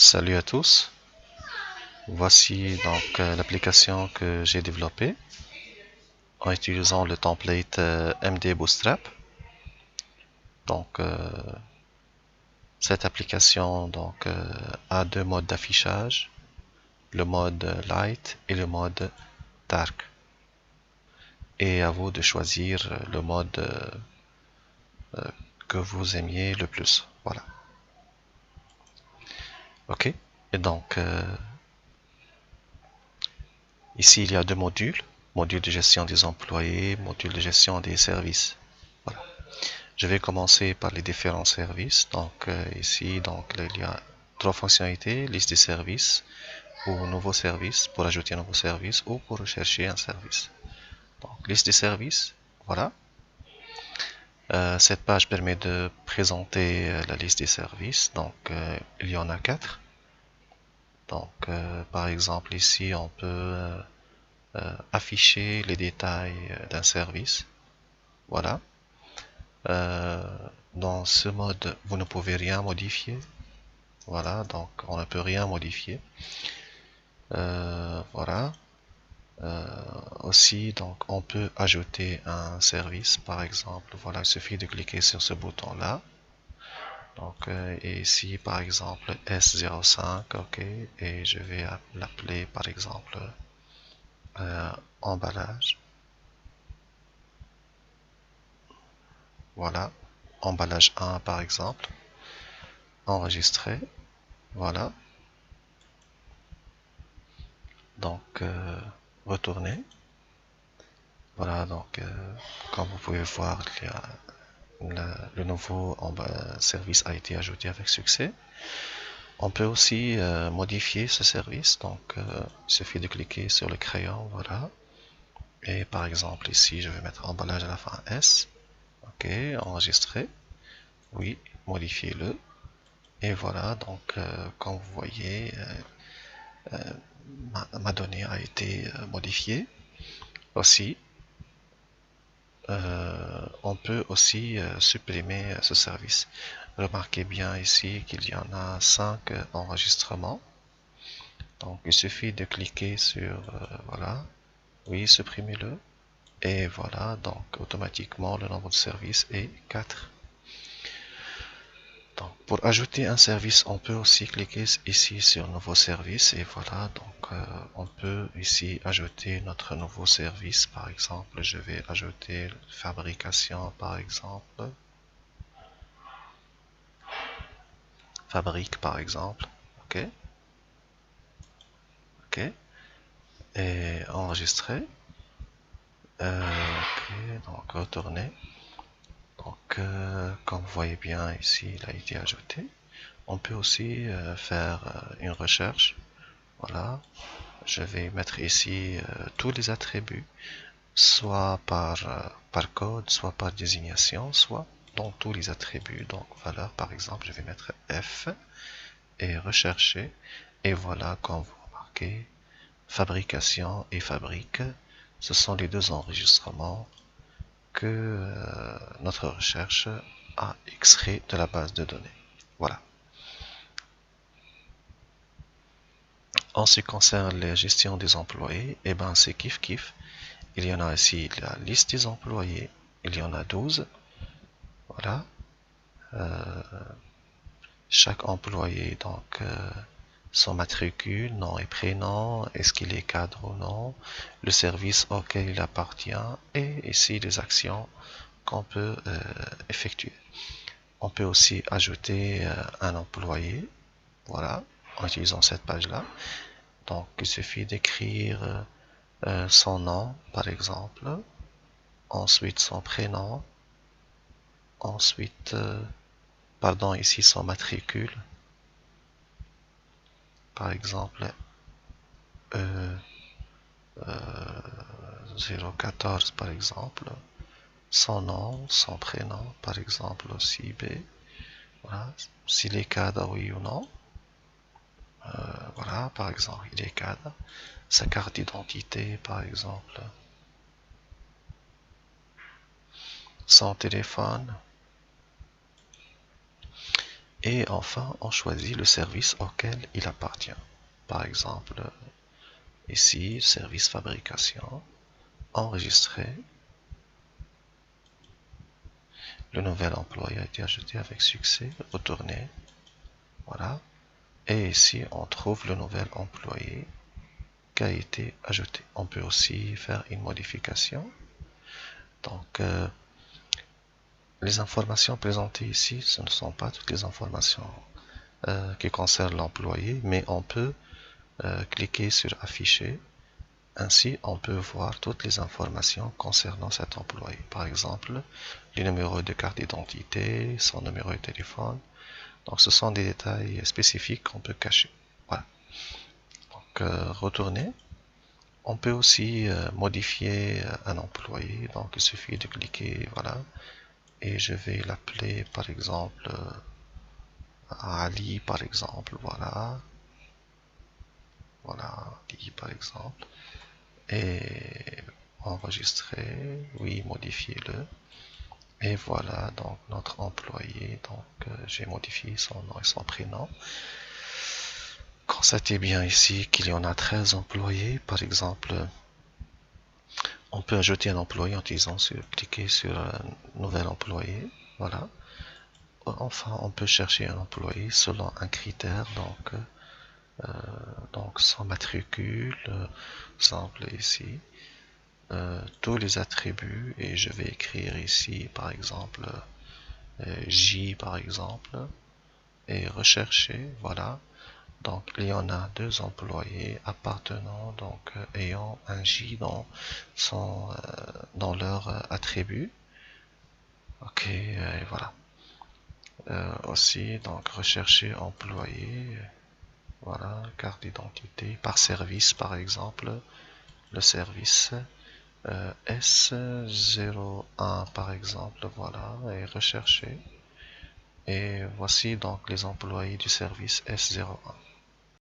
Salut à tous. Voici donc l'application que j'ai développée en utilisant le template MD Bootstrap. Donc cette application a deux modes d'affichage, le mode light et le mode dark. Et à vous de choisir le mode que vous aimiez le plus. Voilà. Ok. Et donc ici il y a deux modules, module de gestion des employés, module de gestion des services. Voilà. Je vais commencer par les différents services. Donc ici, il y a trois fonctionnalités, liste des services ou nouveau service pour ajouter un nouveau service ou pour rechercher un service. Donc liste des services, voilà. Cette page permet de présenter la liste des services. Donc il y en a quatre. Donc par exemple ici, on peut afficher les détails d'un service. Voilà. Euh, dans ce mode, vous ne pouvez rien modifier. Voilà, donc on ne peut rien modifier. Voilà. Aussi, donc on peut ajouter un service, par exemple. Voilà, il suffit de cliquer sur ce bouton-là. Donc, et ici, par exemple, S05, ok, et je vais l'appeler, par exemple, emballage. Voilà, emballage 1, par exemple. Enregistrer. Voilà. Donc, retourner. Voilà, donc, comme vous pouvez voir, le nouveau service a été ajouté avec succès. On peut aussi modifier ce service, donc il suffit de cliquer sur le crayon, voilà. Et par exemple ici, je vais mettre emballage à la fin S. Ok, enregistrer. Oui, modifier-le. Et voilà, donc comme vous voyez, ma donnée a été modifiée. Aussi, on peut aussi supprimer ce service. Remarquez bien ici qu'il y en a 5 enregistrements. Donc il suffit de cliquer sur voilà, oui, supprimez-le. Et voilà, donc automatiquement le nombre de services est 4. Donc pour ajouter un service, on peut aussi cliquer ici sur nouveau service et voilà, donc on peut ici ajouter notre nouveau service. Par exemple, je vais ajouter fabrication par exemple. Fabrique par exemple. Ok. Ok. Et enregistrer. Ok, donc retourner. Donc, comme vous voyez bien ici, il a été ajouté. On peut aussi faire une recherche. Voilà. Je vais mettre ici tous les attributs, soit par code, soit par désignation, soit dans tous les attributs. Donc, valeur, par exemple, je vais mettre F et rechercher. Et voilà, comme vous remarquez, fabrication et fabrique, ce sont les deux enregistrements que notre recherche a extrait de la base de données. Voilà. En ce qui concerne la gestion des employés, eh ben c'est kiff kiff. Il y en a ici la liste des employés. Il y en a 12. Voilà. Euh, Chaque employé, donc son matricule, nom et prénom, est-ce qu'il est cadre ou non, le service auquel il appartient et ici les actions qu'on peut effectuer. On peut aussi ajouter un employé, voilà, en utilisant cette page-là. Donc, il suffit d'écrire son nom, par exemple, ensuite son prénom, ensuite, pardon, ici son matricule, par exemple, euh, 014, par exemple, son nom, son prénom, par exemple, aussi B, voilà, s'il est cadre, oui ou non. Voilà, par exemple, il est cadre. Sa carte d'identité, par exemple. Son téléphone. Et enfin, on choisit le service auquel il appartient. Par exemple, ici, service fabrication, enregistrer. Le nouvel employé a été ajouté avec succès, retourner. Voilà. Et ici, on trouve le nouvel employé qui a été ajouté. On peut aussi faire une modification. Donc, les informations présentées ici, ce ne sont pas toutes les informations qui concernent l'employé, mais on peut cliquer sur afficher. Ainsi, on peut voir toutes les informations concernant cet employé. Par exemple, les numéros de carte d'identité, son numéro de téléphone. Donc, ce sont des détails spécifiques qu'on peut cacher. Voilà. Donc, retourner. On peut aussi modifier un employé. Donc, il suffit de cliquer, voilà. Et je vais l'appeler, par exemple, Ali, par exemple. Voilà. Voilà, Ali, par exemple. Et enregistrer, oui, modifier-le. Et voilà, donc notre employé, donc j'ai modifié son nom et son prénom. Constatez bien ici qu'il y en a 13 employés. Par exemple, on peut ajouter un employé en utilisant cliquer sur nouvel employé. Voilà. Enfin, on peut chercher un employé selon un critère, donc son matricule, exemple ici. Tous les attributs et je vais écrire ici par exemple J par exemple et rechercher, voilà. Donc il y en a deux employés appartenant, donc ayant un J dans leur attribut. Ok, et voilà. Aussi donc rechercher employé, voilà, carte d'identité par service par exemple, le service S01 par exemple, voilà, et rechercher. Et voici donc les employés du service S01.